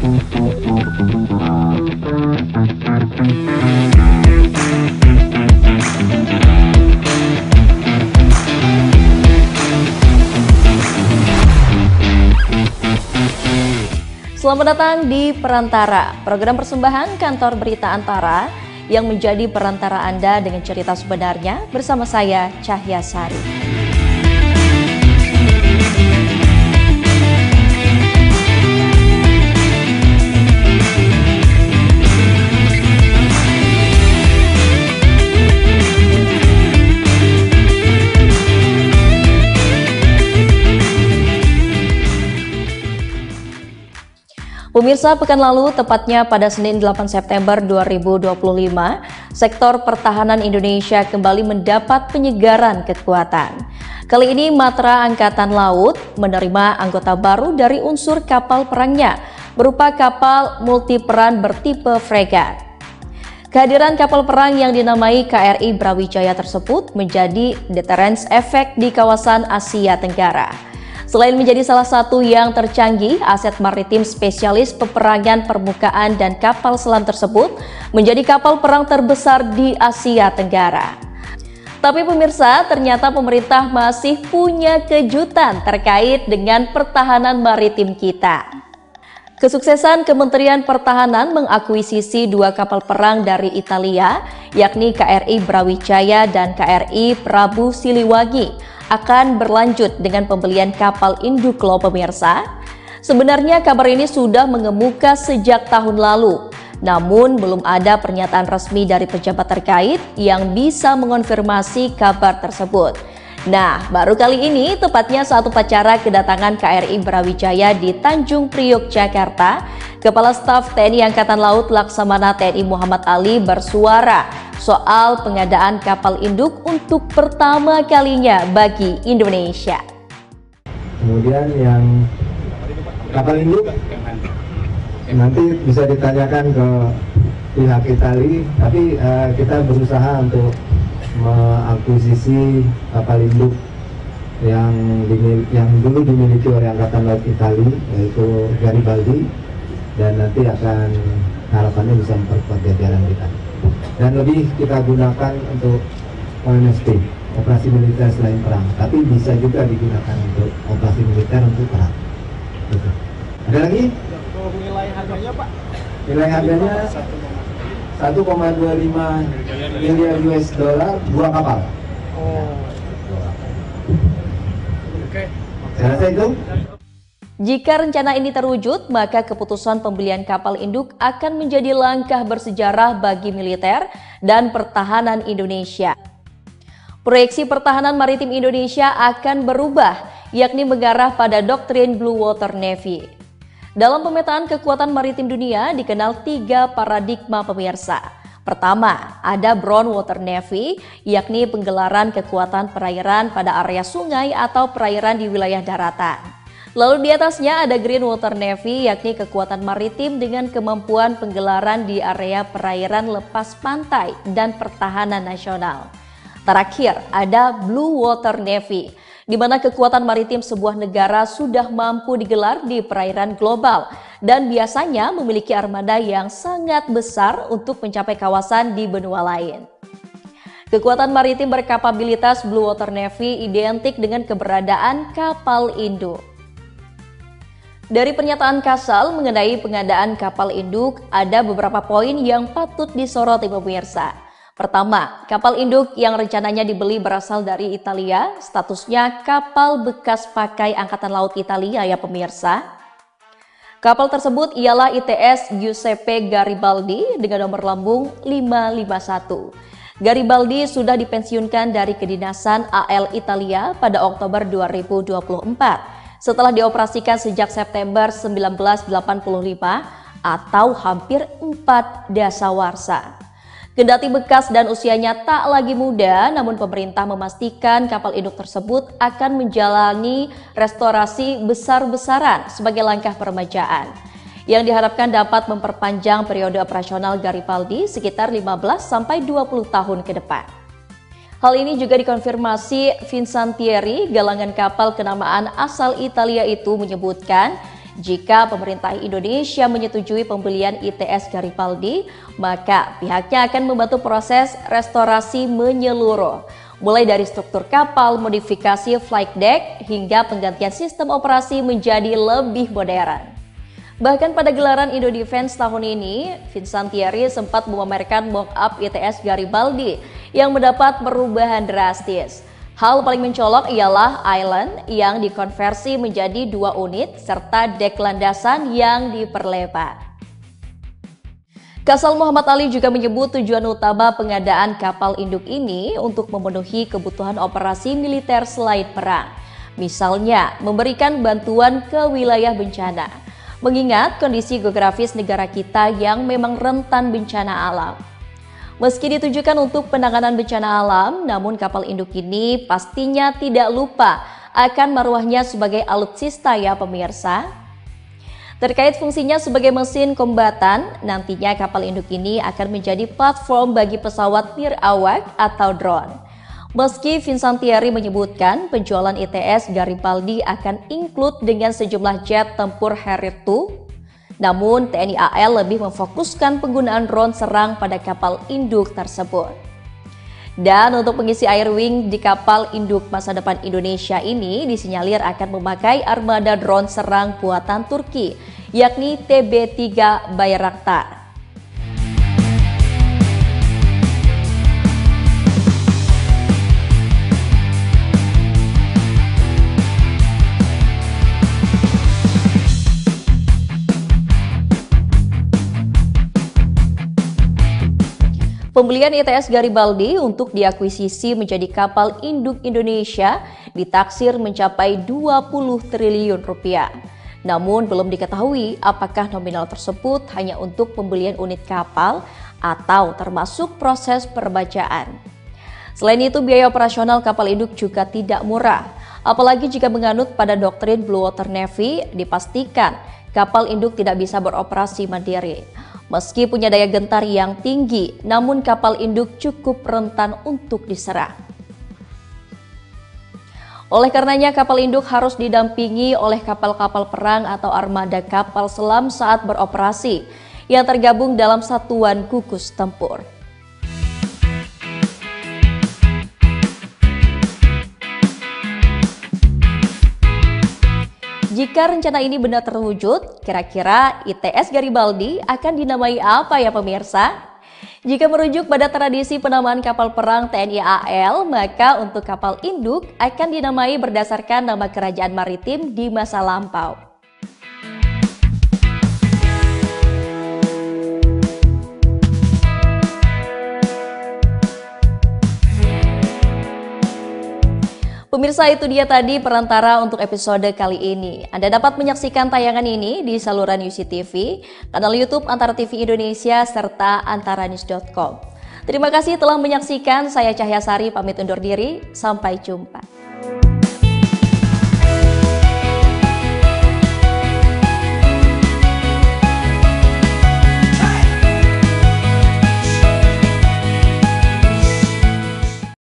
Selamat datang di Perantara, program persembahan Kantor Berita Antara yang menjadi perantara Anda dengan cerita sebenarnya bersama saya, Cahya Sari. Pemirsa, pekan lalu, tepatnya pada Senin 8 September 2025, sektor pertahanan Indonesia kembali mendapat penyegaran kekuatan. Kali ini Matra Angkatan Laut menerima anggota baru dari unsur kapal perangnya, berupa kapal multiperan bertipe fregat. Kehadiran kapal perang yang dinamai KRI Brawijaya tersebut menjadi deterrence effect di kawasan Asia Tenggara. Selain menjadi salah satu yang tercanggih, aset maritim spesialis peperangan permukaan dan kapal selam tersebut menjadi kapal perang terbesar di Asia Tenggara. Tapi pemirsa, ternyata pemerintah masih punya kejutan terkait dengan pertahanan maritim kita. Kesuksesan Kementerian Pertahanan mengakuisisi dua kapal perang dari Italia, yakni KRI Brawijaya dan KRI Prabu Siliwangi, akan berlanjut dengan pembelian kapal induk loh pemirsa. Sebenarnya kabar ini sudah mengemuka sejak tahun lalu, namun belum ada pernyataan resmi dari pejabat terkait yang bisa mengonfirmasi kabar tersebut. Nah, baru kali ini, tepatnya saat upacara kedatangan KRI Brawijaya di Tanjung Priok, Jakarta, Kepala Staf TNI Angkatan Laut Laksamana TNI Muhammad Ali bersuara soal pengadaan kapal induk untuk pertama kalinya bagi Indonesia. Kemudian yang kapal induk nanti bisa ditanyakan ke pihak Itali, tapi kita berusaha untuk mengakuisisi kapal induk yang dulu dimiliki oleh Angkatan Laut Itali, yaitu Garibaldi, dan nanti akan harapannya bisa memperkuat jajaran kita. Dan lebih kita gunakan untuk OMSP, operasi militer selain perang, tapi bisa juga digunakan untuk operasi militer untuk perang. Gitu. Ada lagi? Nilai harganya Pak? Nilai harganya 1,25 miliar US dollar, dua kapal. Oh. Oke. Saya rasa itu. Jika rencana ini terwujud, maka keputusan pembelian kapal induk akan menjadi langkah bersejarah bagi militer dan pertahanan Indonesia. Proyeksi pertahanan maritim Indonesia akan berubah, yakni mengarah pada doktrin Blue Water Navy. Dalam pemetaan kekuatan maritim dunia dikenal tiga paradigma pemirsa. Pertama, ada Brown Water Navy, yakni penggelaran kekuatan perairan pada area sungai atau perairan di wilayah daratan. Lalu di atasnya ada Green Water Navy, yakni kekuatan maritim dengan kemampuan penggelaran di area perairan lepas pantai dan pertahanan nasional. Terakhir ada Blue Water Navy, di mana kekuatan maritim sebuah negara sudah mampu digelar di perairan global dan biasanya memiliki armada yang sangat besar untuk mencapai kawasan di benua lain. Kekuatan maritim berkapabilitas Blue Water Navy identik dengan keberadaan kapal induk. Dari pernyataan Kasal mengenai pengadaan kapal induk, ada beberapa poin yang patut disoroti pemirsa. Pertama, kapal induk yang rencananya dibeli berasal dari Italia, statusnya kapal bekas pakai Angkatan Laut Italia ya pemirsa. Kapal tersebut ialah ITS Giuseppe Garibaldi dengan nomor lambung 551. Garibaldi sudah dipensiunkan dari kedinasan AL Italia pada Oktober 2024. Setelah dioperasikan sejak September 1985 atau hampir 4 dasawarsa. Kendati bekas dan usianya tak lagi muda, namun pemerintah memastikan kapal induk tersebut akan menjalani restorasi besar-besaran sebagai langkah peremajaan, yang diharapkan dapat memperpanjang periode operasional Garibaldi sekitar 15-20 tahun ke depan. Hal ini juga dikonfirmasi Vincantieri, galangan kapal kenamaan asal Italia itu menyebutkan Jika pemerintah Indonesia menyetujui pembelian ITS Garibaldi, maka pihaknya akan membantu proses restorasi menyeluruh, mulai dari struktur kapal, modifikasi flight deck, hingga penggantian sistem operasi menjadi lebih modern. Bahkan pada gelaran Indo Defense tahun ini, Vincent Thierry sempat memamerkan mock-up ITS Garibaldi yang mendapat perubahan drastis. Hal paling mencolok ialah Island yang dikonversi menjadi 2 unit serta dek landasan yang diperlebar. Kasal Muhammad Ali juga menyebut tujuan utama pengadaan kapal induk ini untuk memenuhi kebutuhan operasi militer selain perang. Misalnya, memberikan bantuan ke wilayah bencana, mengingat kondisi geografis negara kita yang memang rentan bencana alam. Meski ditujukan untuk penanganan bencana alam, namun kapal induk ini pastinya tidak lupa akan marwahnya sebagai alutsista ya pemirsa. Terkait fungsinya sebagai mesin kombatan, nantinya kapal induk ini akan menjadi platform bagi pesawat nirawak atau drone. Meski Vincent Thierry menyebutkan penjualan ITS Garibaldi akan include dengan sejumlah jet tempur Harrier II, namun TNI AL lebih memfokuskan penggunaan drone serang pada kapal induk tersebut. Dan untuk pengisi air wing di kapal induk masa depan Indonesia ini disinyalir akan memakai armada drone serang buatan Turki, yakni TB3 Bayraktar. Pembelian ITS Garibaldi untuk diakuisisi menjadi kapal induk Indonesia ditaksir mencapai 20 triliun rupiah. Namun belum diketahui apakah nominal tersebut hanya untuk pembelian unit kapal atau termasuk proses perbacaan. Selain itu, biaya operasional kapal induk juga tidak murah. Apalagi jika menganut pada doktrin Blue Water Navy, dipastikan kapal induk tidak bisa beroperasi mandiri. Meski punya daya gentar yang tinggi, namun kapal induk cukup rentan untuk diserang. Oleh karenanya, kapal induk harus didampingi oleh kapal-kapal perang atau armada kapal selam saat beroperasi yang tergabung dalam satuan gugus tempur. Jika rencana ini benar terwujud, kira-kira ITS Garibaldi akan dinamai apa ya pemirsa? Jika merujuk pada tradisi penamaan kapal perang TNI AL, maka untuk kapal induk akan dinamai berdasarkan nama kerajaan maritim di masa lampau. Pemirsa, itu dia tadi perantara untuk episode kali ini. Anda dapat menyaksikan tayangan ini di saluran UC TV, kanal YouTube Antara TV Indonesia, serta antaranews.com. Terima kasih telah menyaksikan, saya Cahya Sari pamit undur diri, sampai jumpa.